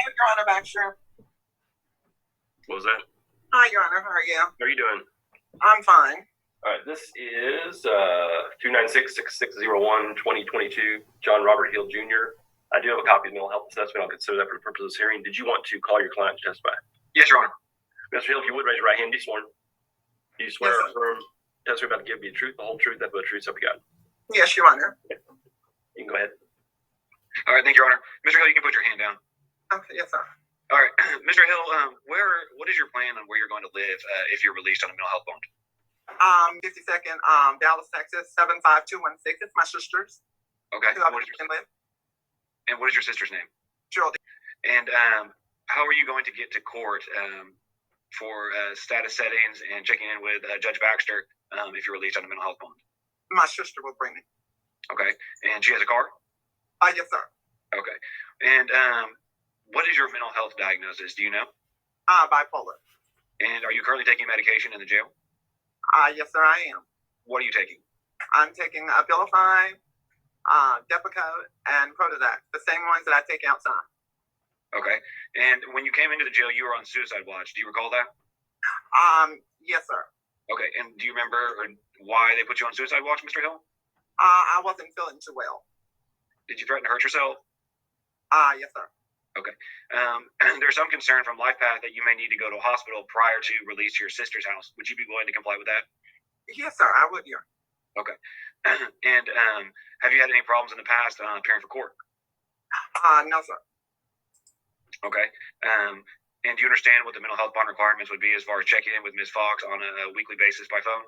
Your Honor, Baxter. What was that? Hi, Your Honor. How are you? How are you doing? I'm fine. All right, this is 296-6601-2022, John Robert Hill Jr. I do have a copy of the mental health assessment. I'll consider that for the purpose of this hearing. Did you want to call your client to testify? Yes, Your Honor. Mr. Hill, if you would, raise your right hand. Be sworn. Do you swear Yes, or affirm testimony about to give me the truth, the whole truth, nothing but the truth, so help you God? Yes, Your Honor. You can go ahead. All right, thank you, Your Honor. Mr. Hill, you can put your hand down. Okay, yes, sir. All right, Mr. Hill, what is your plan on where you're going to live if you're released on a mental health bond? 52nd, Dallas, Texas, 75216. It's my sister's. Okay. Who I can live. And what is your sister's name? Geraldine. And how are you going to get to court for status settings and checking in with Judge Baxter if you're released on a mental health bond? My sister will bring me. Okay. And she has a car? Yes, sir. Okay. And what is your mental health diagnosis? Do you know? Bipolar. And are you currently taking medication in the jail? Yes, sir, I am. What are you taking? I'm taking Abilify, Depakote, and Prozac, the same ones that I take outside. Okay. And when you came into the jail, you were on suicide watch. Do you recall that? Yes, sir. Okay. And do you remember why they put you on suicide watch, Mr. Hill? I wasn't feeling too well. Did you threaten to hurt yourself? Yes, sir. Okay. There's some concern from LifePath that you may need to go to a hospital prior to release to your sister's house. Would you be willing to comply with that? Yes, sir, I would, yeah. Okay. And have you had any problems in the past appearing for court? No, sir. Okay. And do you understand what the mental health bond requirements would be as far as checking in with Ms. Fox on a weekly basis by phone?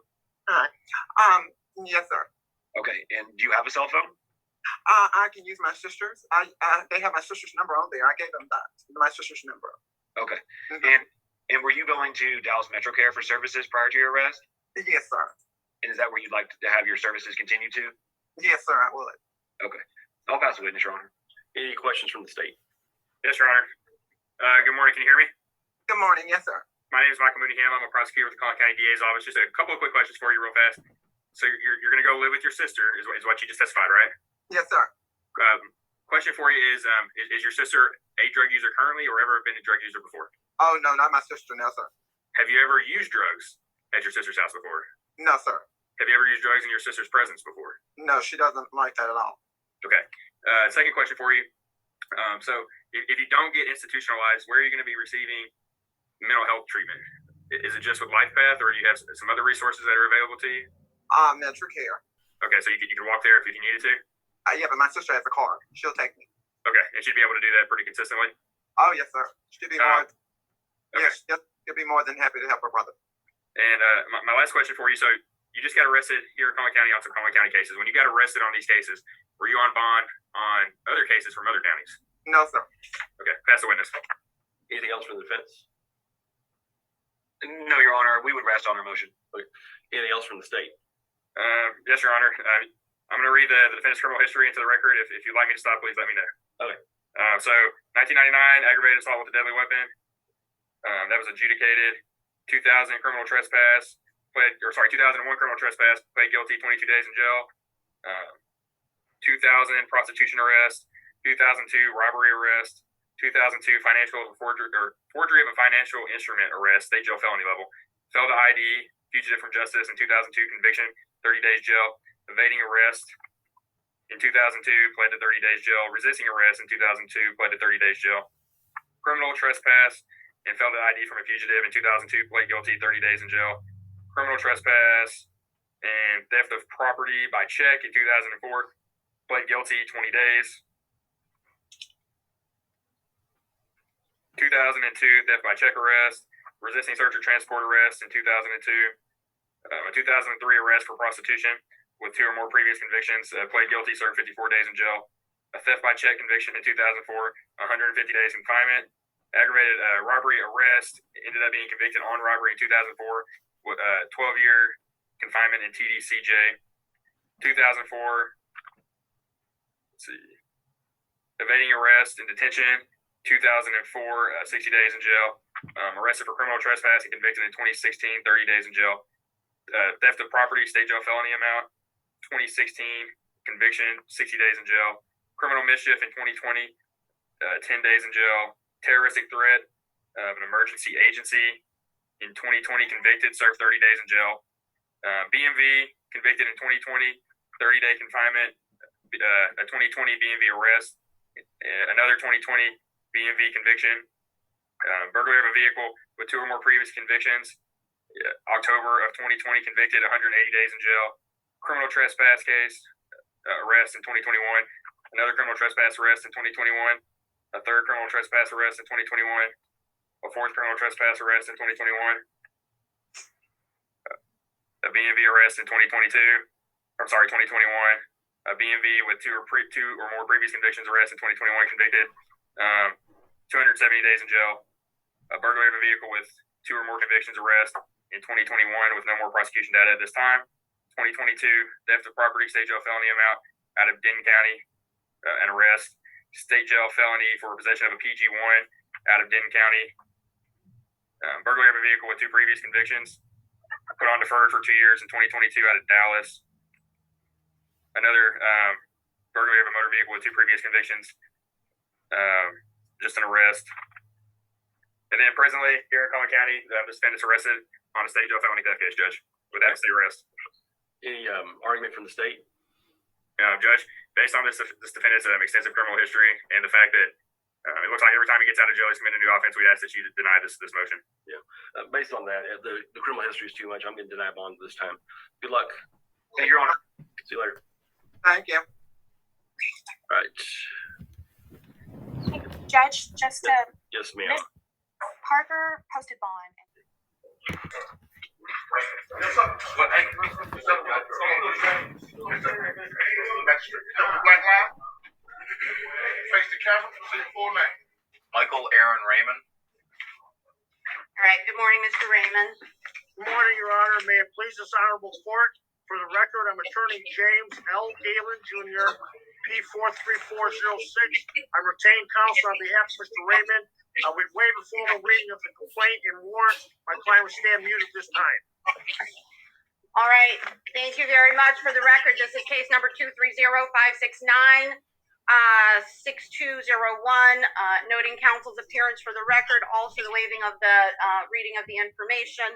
Yes, sir. Okay. And do you have a cell phone? I can use my sister's. They have my sister's number on there. I gave them my sister's number. Okay. Mm-hmm. And were you going to Dallas Metro Care for services prior to your arrest? Yes, sir. And is that where you'd like to have your services continue to? Yes, sir, I would. Okay. I'll pass the witness, Your Honor. Any questions from the state? Yes, Your Honor. Good morning. Can you hear me? Good morning. Yes, sir. My name is Michael Mooneyham. I'm a prosecutor with the Collin County DA's office. Just a couple of quick questions for you real fast. So you're going to go live with your sister is what you just testified, right? Yes, sir. Question for you is your sister a drug user currently or ever been a drug user before? Oh, no, not my sister. No, sir. Have you ever used drugs at your sister's house before? No, sir. Have you ever used drugs in your sister's presence before? No, she doesn't like that at all. Okay. Second question for you. So if you don't get institutionalized, where are you going to be receiving mental health treatment? Is it just with LifePath, or do you have some other resources that are available to you? Metro Care. Okay, so you can walk there if you needed to? Yeah, but my sister has a car. She'll take me. Okay, and she'd be able to do that pretty consistently? Oh, yes, sir. She'll be more. Okay. Yes, she'll be more than happy to help her brother. And my last question for you. So you just got arrested here in Collin County on some Collin County cases. When you got arrested on these cases, were you on bond on other cases from other counties? No, sir. Okay, pass the witness. Anything else from the defense? No, Your Honor. We would rest on our motion. Okay. Anything else from the state? Yes, Your Honor. I'm going to read the defendant's criminal history into the record. If you'd like me to stop, please let me know. Okay. So 1999, aggravated assault with a deadly weapon. That was adjudicated. 2000 criminal trespass. 2001 criminal trespass. Pled guilty, 22 days in jail. 2000 prostitution arrest. 2002 robbery arrest. 2002 financial forgery of a financial instrument arrest. State jail felony level. Failed to ID. Fugitive from justice in 2002 conviction. 30 days jail. Evading arrest in 2002, pled to 30 days jail. Resisting arrest in 2002, pled to 30 days jail. Criminal trespass and failed to ID from a fugitive in 2002, pled guilty, 30 days in jail. Criminal trespass and theft of property by check in 2004, pled guilty, 20 days. 2002, theft by check arrest. Resisting search or transport arrest in 2002. A 2003 arrest for prostitution with 2 or more previous convictions, pled guilty, served 54 days in jail. A theft by check conviction in 2004, 150 days confinement. Aggravated robbery arrest, ended up being convicted on robbery in 2004 with 12-year confinement in TDCJ. 2004, evading arrest and detention. 2004, 60 days in jail. Arrested for criminal trespass and convicted in 2016, 30 days in jail. Theft of property, state jail felony amount. 2016 conviction, 60 days in jail. Criminal mischief in 2020, 10 days in jail. terroristic threat of an emergency agency. In 2020, convicted, served 30 days in jail. BMV, convicted in 2020, 30-day confinement. A 2020 BMV arrest. Another 2020 BMV conviction. Burglary of a vehicle with 2 or more previous convictions. October of 2020, convicted, 180 days in jail. Criminal trespass case, arrest in 2021. Another criminal trespass arrest in 2021. A third criminal trespass arrest in 2021. A fourth criminal trespass arrest in 2021. A BMV arrest in 2022. 2021. A BMV with 2 or more previous convictions arrest in 2021, convicted. 270 days in jail. A burglary of a vehicle with 2 or more convictions arrest in 2021 with no more prosecution data at this time. 2022, theft of property, state jail felony amount out of Denton County, an arrest. State jail felony for possession of a PG-1 out of Denton County. Burglary of a vehicle with 2 previous convictions. Put on deferred for 2 years in 2022 out of Dallas. Another burglary of a motor vehicle with 2 previous convictions. Just an arrest. And then presently, here in Collin County, the defendant's arrested on a state jail felony theft case, Judge, without state arrest. Any argument from the state? Judge, based on this defendant's extensive criminal history and the fact that it looks like every time he gets out of jail, he's committing a new offense, we ask that you deny this motion. Yeah. Based on that, the criminal history is too much. I'm going to deny bond this time. Good luck. Thank you, Your Honor. See you later. Thank you. All right. Judge, just to Yes, ma'am. Parker posted bond. Face the camera, say your full name. Michael Aaron Raymond. All right, good morning, Mr. Raymond. Good morning, Your Honor. May it please this honorable court, for the record, I'm Attorney James L. Galen, Jr., P43406. I'm retained counsel on behalf of Mr. Raymond. We've waived the formal reading of the complaint and warrant. My client will stand muted this time. All right, thank you very much. For the record, this is case number 230-569. 6201, noting counsel's appearance for the record, also the waiving of the reading of the information.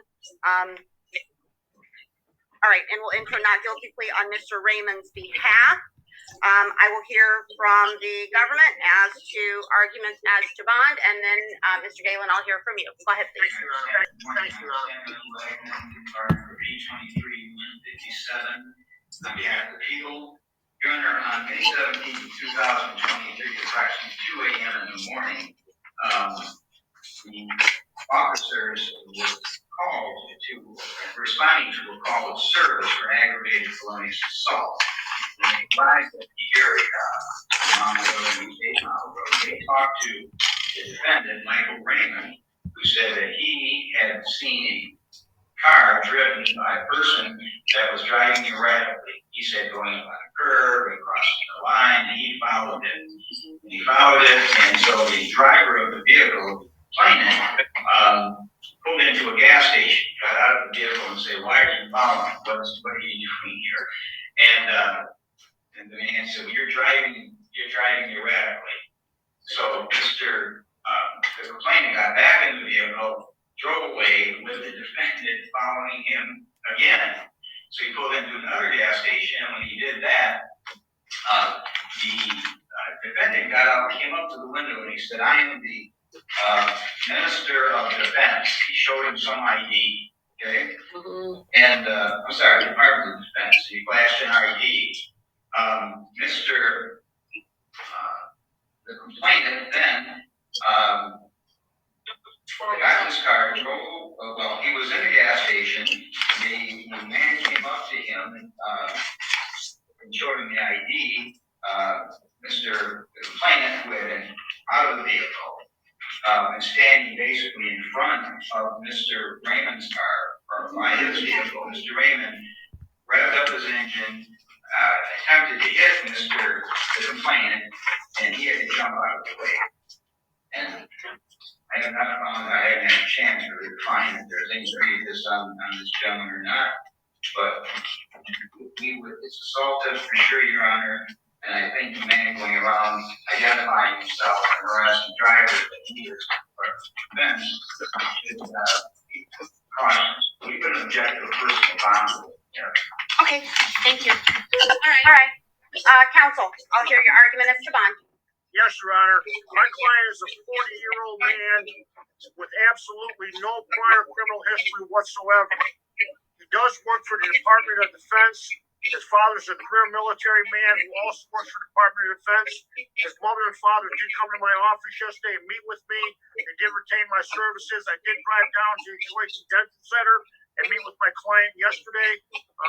All right, and we'll enter not guilty plea on Mr. Raymond's behalf. I will hear from the government as to arguments as to bond, and then Mr. Galen, I'll hear from you. Go ahead, please. Thank you, Your Honor. On behalf of the people, Your Honor, on May 17, 2023, approximately 2 a.m. in the morning, the officers were called responding to a call of service for aggravated felonious assault. When they arrived at the area on the road, they talked to the defendant, Michael Raymond, who said that he had seen a car driven by a person that was driving erratically. He said going up on a curb and crossing the line, and he followed it. And so the driver of the vehicle, pulled into a gas station, got out of the vehicle and said, "Why are you following? What are you doing here?" And the man said, "Well, you're driving erratically." So the complainant got back in the vehicle, drove away with the defendant following him again. So he pulled into another gas station, and when he did that, the defendant got out, came up to the window, and he said, "I am the Minister of Defense." He showed him some ID, okay? And, I'm sorry, Department of Defense. He flashed an ID. The complainant then got in his car, he was in the gas station. The man came up to him and showed him the ID. The complainant, who had been out of the vehicle and standing basically in front of Mr. Raymond's car, or by his vehicle, Mr. Raymond revved up his engine, attempted to hit the complainant, and he had to jump out of the way. And I haven't had a chance to really find if there's any prejudice on this gentleman or not, but it's assaultive for sure, Your Honor. And I think the man going around identifying himself and harassing drivers that he is offense should be cautious. We couldn't object to a personal boundary here. Okay, thank you. All right. Counsel, I'll hear your argument as to bond. Yes, Your Honor. My client is a 40-year-old man with absolutely no prior criminal history whatsoever. He does work for the Department of Defense. His father's a career military man who also works for the Department of Defense. His mother and father did come to my office yesterday and meet with me. They did retain my services. I did drive down to the Detroit Detention Center and meet with my client yesterday.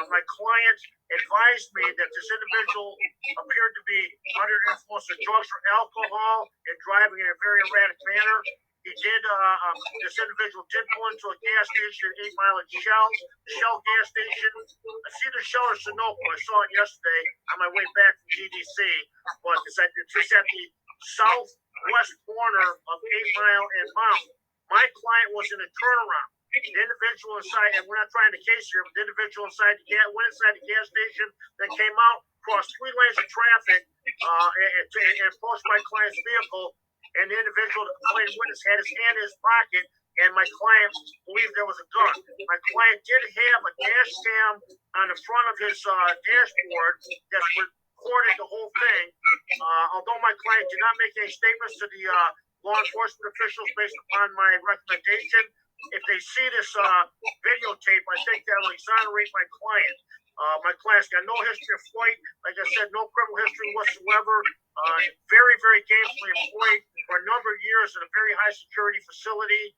My client advised me that this individual appeared to be under the influence of drugs or alcohol and driving in a very erratic manner. This individual did pull into a gas station at 8 Mile and Shell gas station. I see the Shell in Sunoco. I saw it yesterday on my way back from GDC, but it's at the southwest corner of 8 Mile and Mount. My client was in a turnaround. The individual inside, and we're not trying to case here, but the individual went inside the gas station, then came out, crossed 3 lanes of traffic, and approached my client's vehicle. And the individual, the complainant witness, had his hand in his pocket, and my client believed there was a gun. My client did have a dash cam on the front of his dashboard that recorded the whole thing. Although my client did not make any statements to the law enforcement officials based upon my recommendation, if they see this videotape, I think that will exonerate my client. My client's got no history of flight. Like I said, no criminal history whatsoever. Very, very gainfully employed for a number of years in a very high security facility.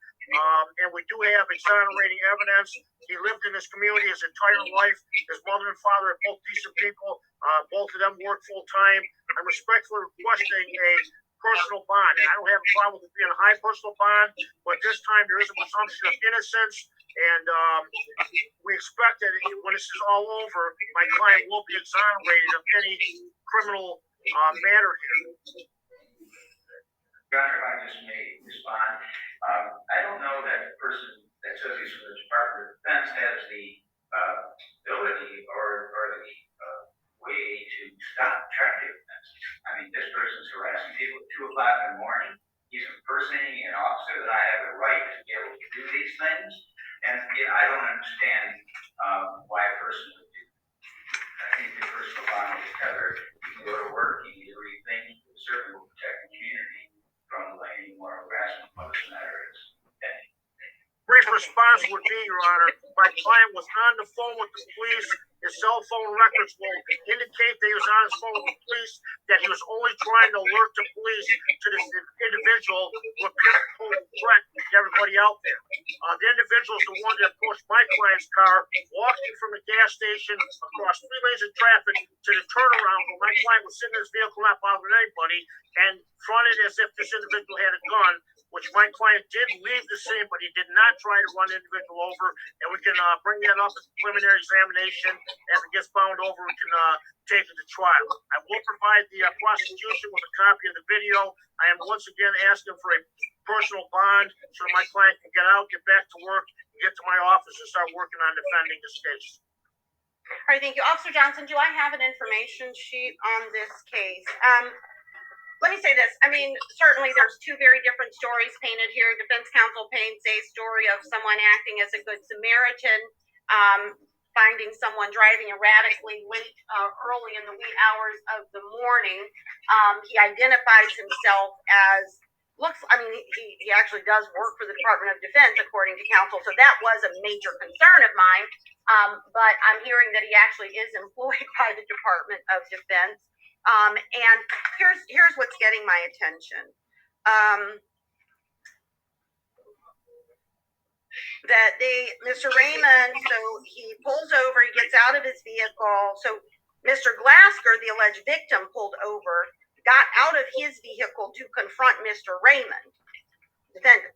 And we do have exonerating evidence. He lived in this community his entire life. His mother and father are both decent people. Both of them work full time. I'm respectfully requesting a personal bond. I don't have a problem with it being a high personal bond, but this time there is a presumption of innocence, and we expect that when this is all over, my client will be exonerated of any criminal matter here. Your Honor, if I just may respond, I don't know that the person that says he's from the Department of Defense has the ability or the way to stop traffic offenses. I mean, this person's harassing people at 2 o'clock in the morning. He's impersonating an officer that I have the right to be able to do these things. And I don't understand why a person would do that. I think the personal bond is tethered. You can go to work, you can do anything. It certainly will protect the community from any more harassment of this matter. Brief response would be, Your Honor, my client was on the phone with the police. His cell phone records will indicate that he was on his phone with the police, that he was only trying to alert the police to this individual who appeared to pose a threat to everybody out there. The individual is the one that approached my client's car, walking from the gas station across 3 lanes of traffic to the turnaround where my client was sitting in his vehicle not bothering anybody, and fronted as if this individual had a gun, which my client did leave the scene, but he did not try to run the individual over, and we can bring that up as a preliminary examination. As it gets bound over, we can take it to trial. I will provide the prosecution with a copy of the video. I am once again asking for a personal bond so my client can get out, get back to work, and get to my office and start working on defending this case. All right, thank you. Officer Johnson, do I have an information sheet on this case? Let me say this. I mean, certainly there's 2 very different stories painted here. Defense counsel paints a story of someone acting as a good Samaritan, finding someone driving erratically late, early in the wee hours of the morning. He identifies himself as, he actually does work for the Department of Defense, according to counsel, so that was a major concern of mine. But I'm hearing that he actually is employed by the Department of Defense. And here's what's getting my attention. Mr. Raymond, so he pulls over, he gets out of his vehicle. So Mr. Glasker, the alleged victim, pulled over, got out of his vehicle to confront Mr. Raymond, defendant.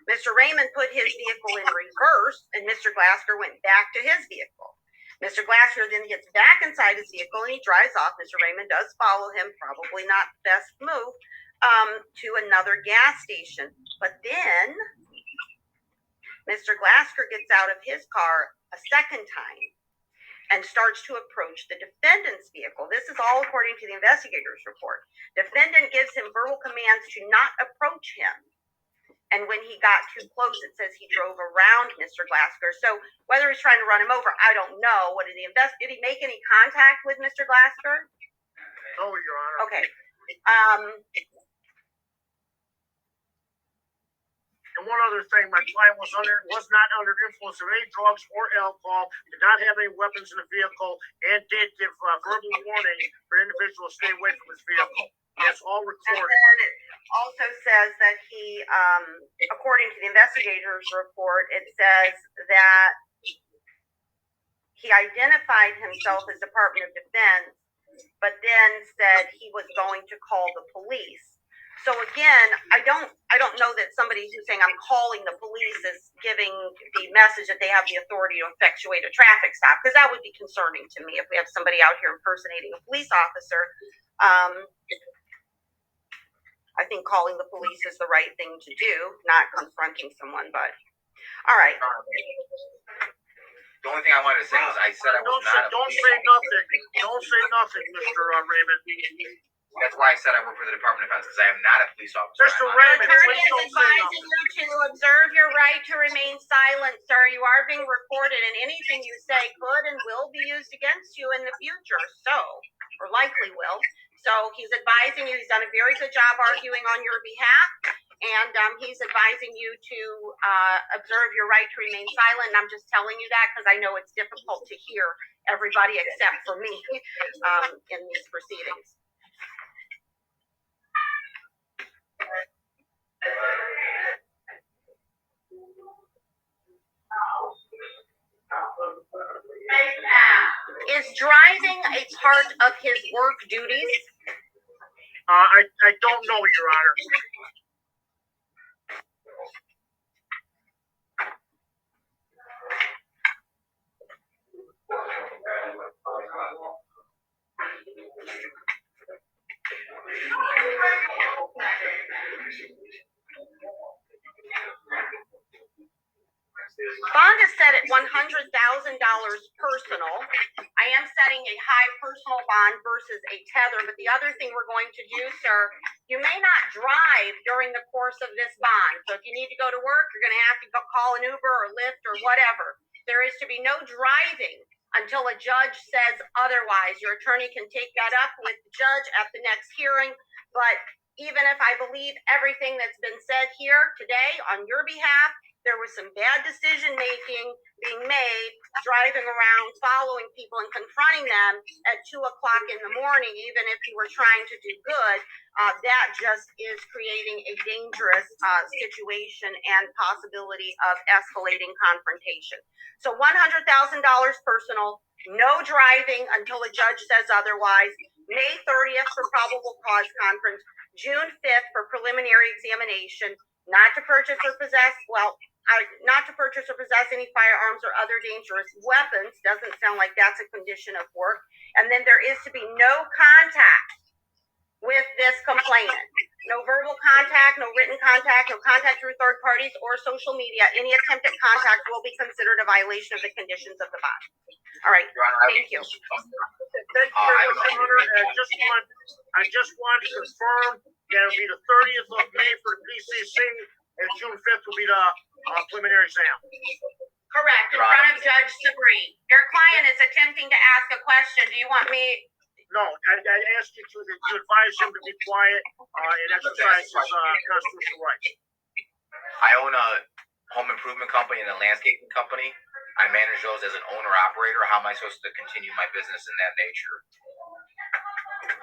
Mr. Raymond put his vehicle in reverse, and Mr. Glasker went back to his vehicle. Mr. Glasker then gets back inside his vehicle and he drives off. Mr. Raymond does follow him, probably not best move, to another gas station. But then Mr. Glasker gets out of his car a second time and starts to approach the defendant's vehicle. This is all according to the investigator's report. Defendant gives him verbal commands to not approach him. And when he got too close, it says he drove around Mr. Glasker. So whether he's trying to run him over, I don't know. Did he make any contact with Mr. Glasker? No, Your Honor. Okay. And one other thing, my client was not under influence of any drugs or alcohol, did not have any weapons in the vehicle, and did give verbal warning for individuals to stay away from his vehicle. That's all And recorded. then it also says that he, according to the investigator's report, it says that he identified himself as Department of Defense, but then said he was going to call the police. So again, I don't know that somebody who's saying I'm calling the police is giving the message that they have the authority to effectuate a traffic stop, because that would be concerning to me if we have somebody out here impersonating a police officer. I think calling the police is the right thing to do, not confronting someone, but all right. The only thing I wanted to say was I said I was not. Don't say nothing. Don't say nothing, Mr. Raymond. That's why I said I work for the Department of Defense, because I am not a police officer. Mr. The Raymond, attorney please is don't say advising nothing. you to observe your right to remain silent, sir. You are being recorded, and anything you say could and will be used against you in the future, or likely will. So he's advising you. He's done a very good job arguing on your behalf, and he's advising you to observe your right to remain silent. And I'm just telling you that because I know it's difficult to hear everybody except for me in these proceedings. Is driving a part of his work duties? I don't know, Your Honor. Bond is set at $100,000 personal. I am setting a high personal bond versus a tether, but the other thing we're going to do, sir, you may not drive during the course of this bond. So if you need to go to work, you're going to have to call an Uber or Lyft or whatever. There is to be no driving until a judge says otherwise. Your attorney can take that up with the judge at the next hearing, but even if I believe everything that's been said here today on your behalf, there was some bad decision making being made, driving around, following people and confronting them at 2 o'clock in the morning, even if you were trying to do good. That just is creating a dangerous situation and possibility of escalating confrontation. So $100,000 personal, no driving until a judge says otherwise. May 30th for probable cause conference, June 5th for preliminary examination, not to purchase or possess, not to purchase or possess any firearms or other dangerous weapons. Doesn't sound like that's a condition of work. And then there is to be no contact with this complainant. No verbal contact, no written contact, no contact through third parties or social media. Any attempted contact will be considered a violation of the conditions of the bond. All right, thank you. Thank you very much, Your Honor. I just want to confirm that it'll be the 30th of May for the PCC, and June 5th will be the preliminary exam. Correct, in front of Judge Sabrine. Your client is attempting to ask a question. Do you want me? No, I ask you to advise him to be quiet and exercise his constitutional rights. I own a home improvement company and a landscaping company. I manage those as an owner-operator. How am I supposed to continue my business in that nature?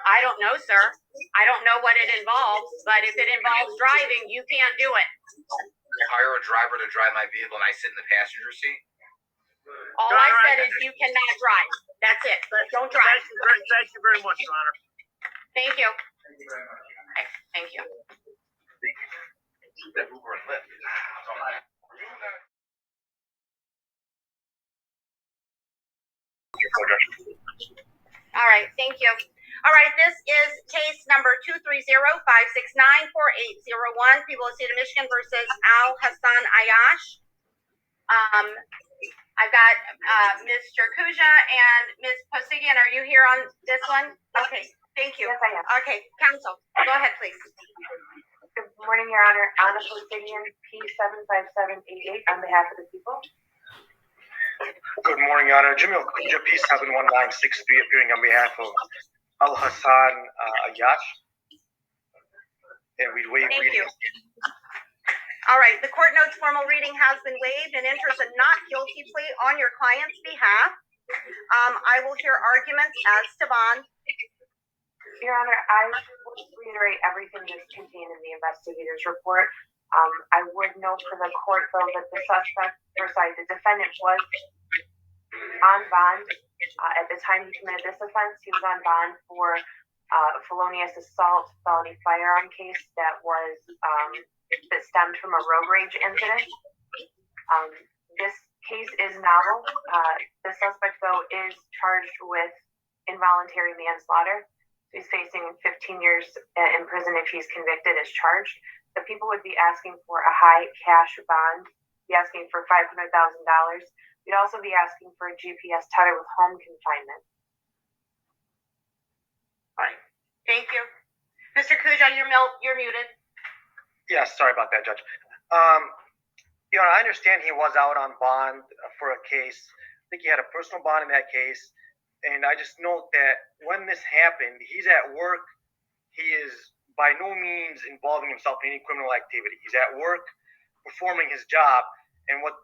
I don't know, sir. I don't know what it involves, but if it involves driving, you can't do it. I hire a driver to drive my vehicle and I sit in the passenger seat? All I said is you cannot drive. That's it. Don't drive. Thank you very much, Your Honor. Thank you. Thank you very much. Okay, thank you. That Uber and Lyft. All right, thank you. All right, this is case number 230-569-4801, People of the State of Michigan versus Al Hassan Ayash. I've got Mr. Kuja and Ms. Posigian. Are you here on this one? Okay, thank you. Yes, I am. Okay, counsel, go ahead, please. Good morning, Your Honor. Anna Posigian, P75788, on behalf of the people. Good morning, Your Honor. Jimmy Okuja, P71963, appearing on behalf of Al Hassan Ayash. And we waive Thank reading. you. All right, the court notes formal reading has been waived and enters a not guilty plea on your client's behalf. I will hear arguments as to bond. Your Honor, I would reiterate everything that's contained in the investigator's report. I would note for the court, though, that the defendant was on bond. At the time he committed this offense, he was on bond for felonious assault, felony firearm case that stemmed from a road rage incident. This case is novel. The suspect, though, is charged with involuntary manslaughter. He's facing 15 years in prison if he's convicted as charged. The people would be asking for a high cash bond, be asking for $500,000. We'd also be asking for a GPS tether with home confinement. All right, thank you. Mr. Kuja, you're muted. Yeah, sorry about that, Judge. Your Honor, I understand he was out on bond for a case. I think he had a personal bond in that case. And I just note that when this happened, he's at work. He is by no means involving himself in any criminal activity. He's at work performing his job. And what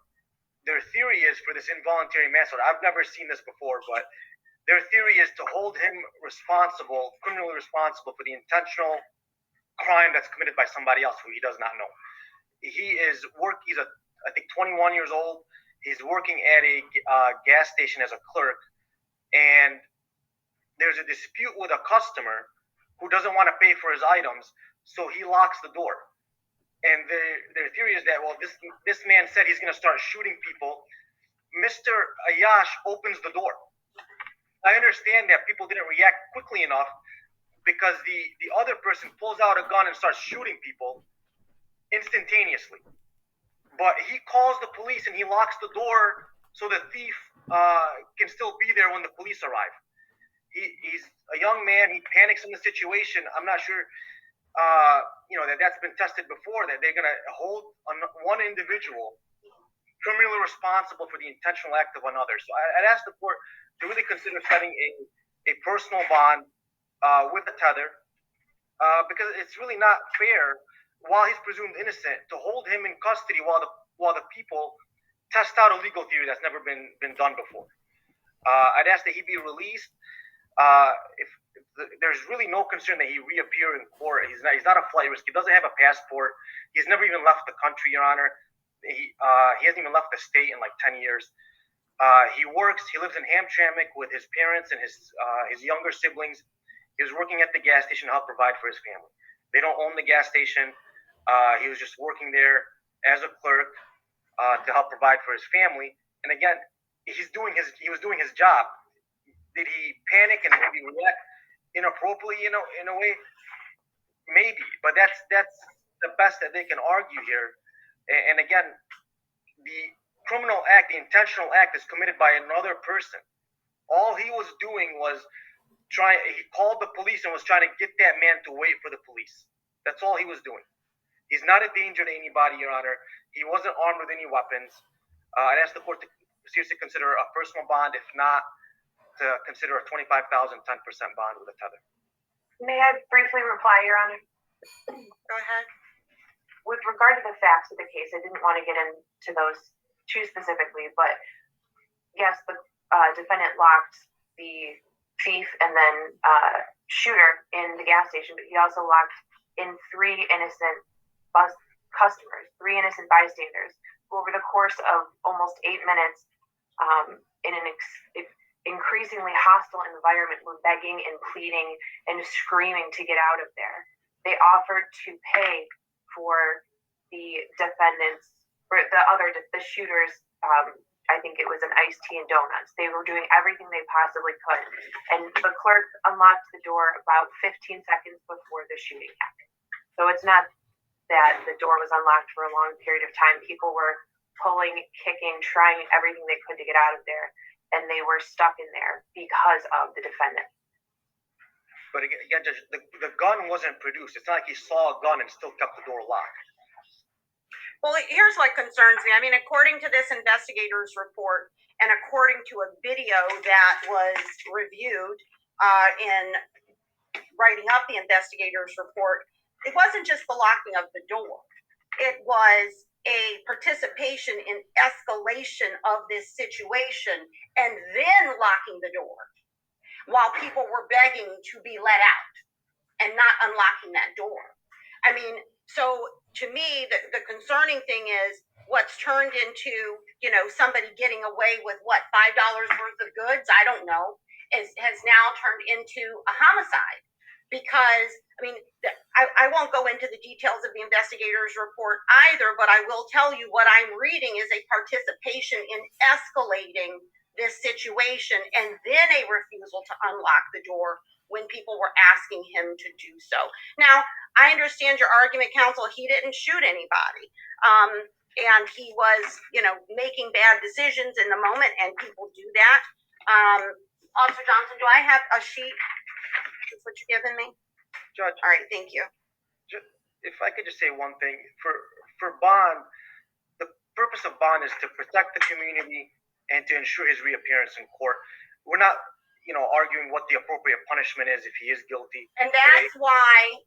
their theory is for this involuntary manslaughter, I've never seen this before, but their theory is to hold him responsible, criminally responsible for the intentional crime that's committed by somebody else who he does not know. He's I think 21 years old. He's working at a gas station as a clerk. And there's a dispute with a customer who doesn't want to pay for his items, so he locks the door. And their theory is that, well, this man said he's going to start shooting people. Mr. Ayash opens the door. I understand that people didn't react quickly enough because the other person pulls out a gun and starts shooting people instantaneously. But he calls the police and he locks the door so the thief can still be there when the police arrive. He's a young man. He panics in the situation. I'm not sure, that's been tested before, that they're going to hold one individual criminally responsible for the intentional act of another. So I'd ask the court to really consider setting a personal bond with a tether because it's really not fair, while he's presumed innocent, to hold him in custody while the people test out a legal theory that's never been done before. I'd ask that he be released. If there's really no concern that he reappear in court. He's not a flight risk. He doesn't have a passport. He's never even left the country, Your Honor. He hasn't even left the state in like 10 years. He lives in Hamtramck with his parents and his younger siblings. He was working at the gas station to help provide for his family. They don't own the gas station. He was just working there as a clerk to help provide for his family. And again, he was doing his job. Did he panic and maybe react inappropriately, in a way? Maybe, but that's the best that they can argue here. And again, the criminal act, the intentional act, is committed by another person. All he was doing was he called the police and was trying to get that man to wait for the police. That's all he was doing. He's not a danger to anybody, Your Honor. He wasn't armed with any weapons. I'd ask the court to seriously consider a personal bond, if not, to consider a $25,000 10% bond with a tether. May I briefly reply, Your Honor? Go ahead. With regard to the facts of the case, I didn't want to get into those too specifically, but yes, the defendant locked the thief and then shooter in the gas station, but he also locked in three innocent bystanders who, over the course of almost 8 minutes, in an increasingly hostile environment, were begging and pleading and screaming to get out of there. They offered to pay for the defendants, or the shooters, I think it was an iced tea and donuts. They were doing everything they possibly could. And the clerk unlocked the door about 15 seconds before the shooting happened. So it's not that the door was unlocked for a long period of time. People were pulling, kicking, trying everything they could to get out of there, and they were stuck in there because of the defendant. But again, Judge, the gun wasn't produced. It's not like he saw a gun and still kept the door locked. Well, here's what concerns me. I mean, according to this investigator's report and according to a video that was reviewed in writing up the investigator's report, it wasn't just the locking of the door. It was a participation in escalation of this situation and then locking the door while people were begging to be let out and not unlocking that door. I mean, so to me, the concerning thing is what's turned into, you know, somebody getting away with what, $5 worth of goods? I don't know, has now turned into a homicide. Because, I mean, I won't go into the details of the investigator's report either, but I will tell you what I'm reading is a participation in escalating this situation and then a refusal to unlock the door when people were asking him to do so. Now, I understand your argument, counsel. He didn't shoot anybody. And he was, you know, making bad decisions in the moment, and people do that. Officer Johnson, do I have a sheet? That's what you're giving me? Judge. All right, thank you. If I could just say one thing. For bond, the purpose of bond is to protect the community and to ensure his reappearance in court. We're not, you know, arguing what the appropriate punishment is if he is guilty. And that's why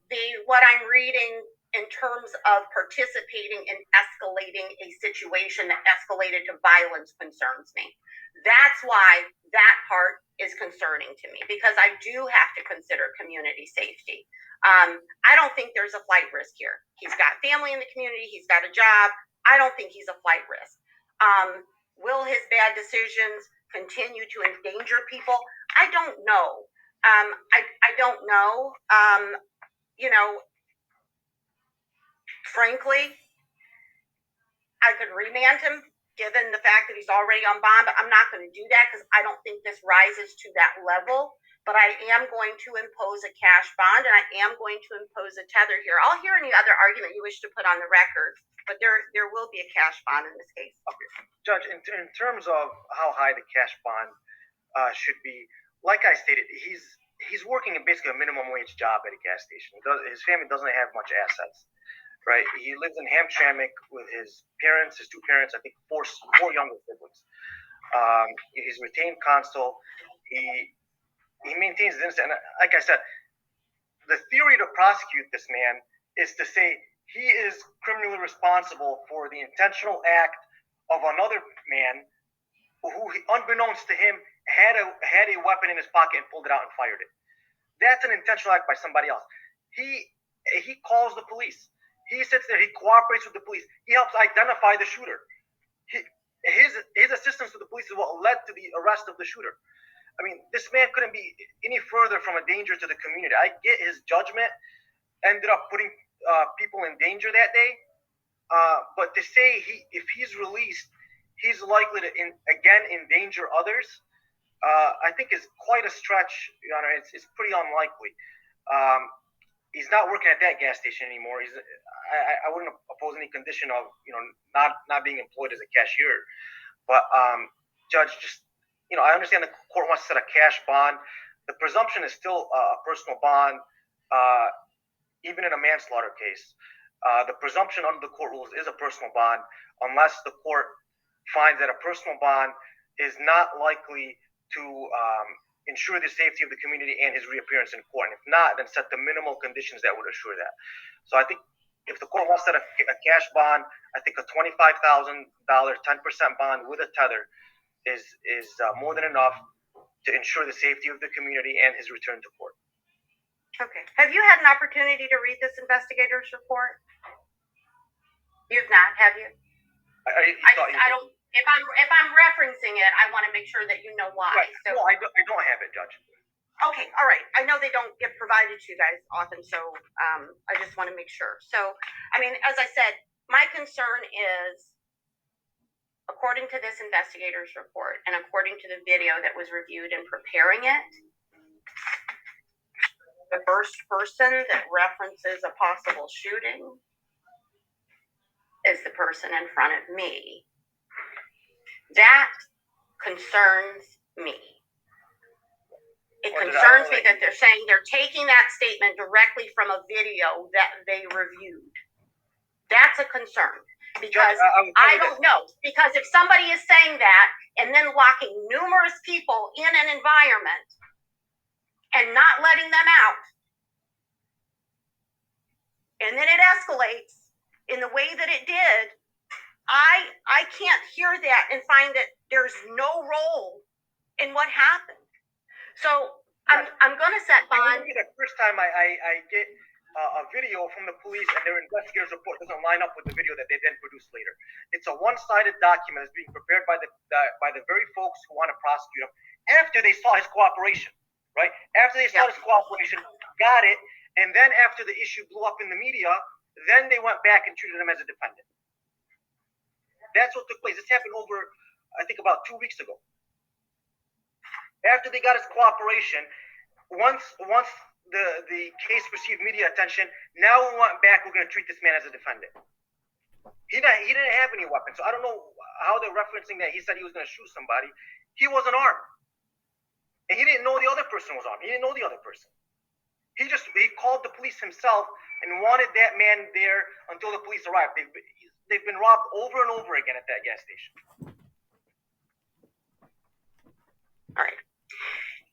what I'm reading in terms of participating in escalating a situation that escalated to violence concerns me. That's why that part is concerning to me, because I do have to consider community safety. I don't think there's a flight risk here. He's got family in the community. He's got a job. I don't think he's a flight risk. Will his bad decisions continue to endanger people? I don't know. I don't know. You know, frankly, I could remand him given the fact that he's already on bond, but I'm not going to do that because I don't think this rises to that level. But I am going to impose a cash bond, and I am going to impose a tether here. I'll hear any other argument you wish to put on the record, but there will be a cash bond in this case. Okay. Judge, in terms of how high the cash bond should be, like I stated, he's working in basically a minimum wage job at a gas station. His family doesn't have much assets. Right, he lives in Hamtramck with his parents, his two parents, I think four younger siblings. He's retained counsel. He maintains his innocence. And like I said, the theory to prosecute this man is to say he is criminally responsible for the intentional act of another man who, unbeknownst to him, had a weapon in his pocket and pulled it out and fired it. That's an intentional act by somebody else. He calls the police. He sits there. He cooperates with the police. He helps identify the shooter. His assistance to the police is what led to the arrest of the shooter. I mean, this man couldn't be any further from a danger to the community. I get his judgment ended up putting people in danger that day, but to say if he's released, he's likely to again endanger others, I think is quite a stretch, Your Honor. It's pretty unlikely. He's not working at that gas station anymore. I wouldn't oppose any condition of, you know, not being employed as a cashier. But Judge, just, you know, I understand the court wants to set a cash bond. The presumption is still a personal bond, even in a manslaughter case. The presumption under the court rules is a personal bond unless the court finds that a personal bond is not likely to ensure the safety of the community and his reappearance in court. And if not, then set the minimal conditions that would assure that. So I think if the court wants to set a cash bond, I think a $25,000 10% bond with a tether is more than enough to ensure the safety of the community and his return to court. Okay. Have you had an opportunity to read this investigator's report? You've not, have you? I don't. If I'm referencing it, I want to make sure that you know why. Right. So, no, I don't have it, Judge. Okay, all right. I know they don't get provided to you guys often, so I just want to make sure. So, I mean, as I said, my concern is, according to this investigator's report and according to the video that was reviewed in preparing it, the first person that references a possible shooting is the person in front of me That concerns me. It concerns me that they're saying they're taking that statement directly from a video that they reviewed. That's a concern. Because I don't know. Because if somebody is saying that and then locking numerous people in an environment and not letting them out, and then it escalates in the way that it did, I can't hear that and find that there's no role in what happened. So I'm going to set bond. The first time I get a video from the police and their investigators report doesn't line up with the video that they then produce later. It's a one-sided document that's being prepared by the very folks who want to prosecute him after they saw his cooperation, right? After they saw his cooperation, got it, and then after the issue blew up in the media, then they went back and treated him as a defendant. That's what took place. This happened over, I think, about 2 weeks ago. After they got his cooperation, once the case received media attention, now we went back, we're going to treat this man as a defendant. He didn't have any weapons, so I don't know how they're referencing that he said he was going to shoot somebody. He wasn't armed. And he didn't know the other person was armed. He didn't know the other person. He called the police himself and wanted that man there until the police arrived. They've been robbed over and over again at that gas station. All right.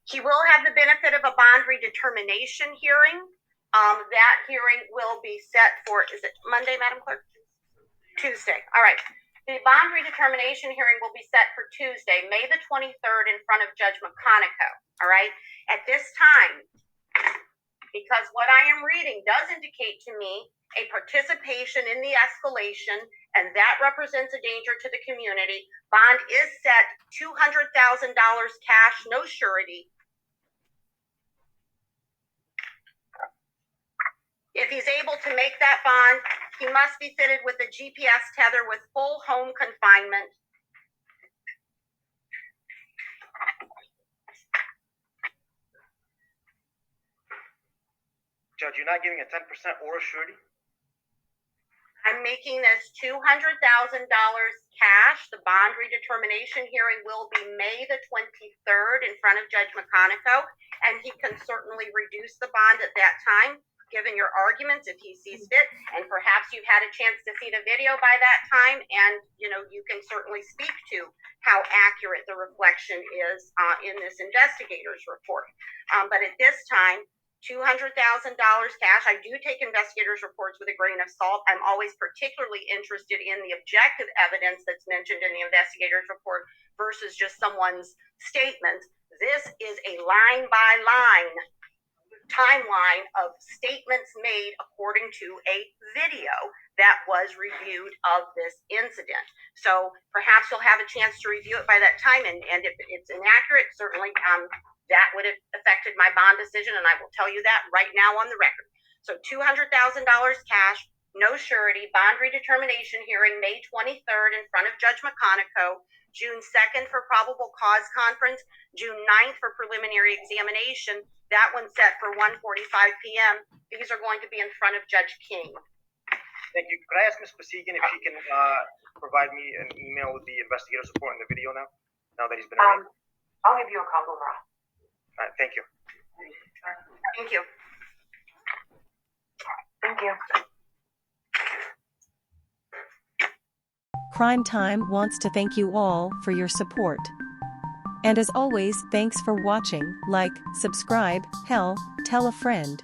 He will have the benefit of a bond redetermination hearing. That hearing will be set for, is it Monday, Madam Clerk? Tuesday. All right. The bond redetermination hearing will be set for Tuesday, May the 23rd, in front of Judge McConico. All right. At this time, because what I am reading does indicate to me a participation in the escalation, and that represents a danger to the community. Bond is set $200,000 cash, no surety. If he's able to make that bond, he must be fitted with a GPS tether with full home confinement. Judge, you're not giving a 10% or a surety? I'm making this $200,000 cash. The bond redetermination hearing will be May the 23rd in front of Judge McConico, and he can certainly reduce the bond at that time, given your arguments if he sees fit. And perhaps you've had a chance to see the video by that time, and you can certainly speak to how accurate the reflection is in this investigator's report. But at this time, $200,000 cash. I do take investigators' reports with a grain of salt. I'm always particularly interested in the objective evidence that's mentioned in the investigator's report versus just someone's statements. This is a line-by-line timeline of statements made according to a video that was reviewed of this incident. So perhaps you'll have a chance to review it by that time, and if it's inaccurate, certainly that would have affected my bond decision, and I will tell you that right now on the record. So $200,000 cash, no surety, bond redetermination hearing May 23rd in front of Judge McConico, June 2nd for probable cause conference, June 9th for preliminary examination. That one's set for 1:45 p.m. These are going to be in front of Judge King. Thank you. Could I ask Ms. Pasegan if she can provide me an email with the investigator's report and the video now that he's been around? I'll give you a call tomorrow. All right, thank you. Thank you. Thank you. Crime Time wants to thank you all for your support. And as always, thanks for watching. Like, subscribe, hell, tell a friend.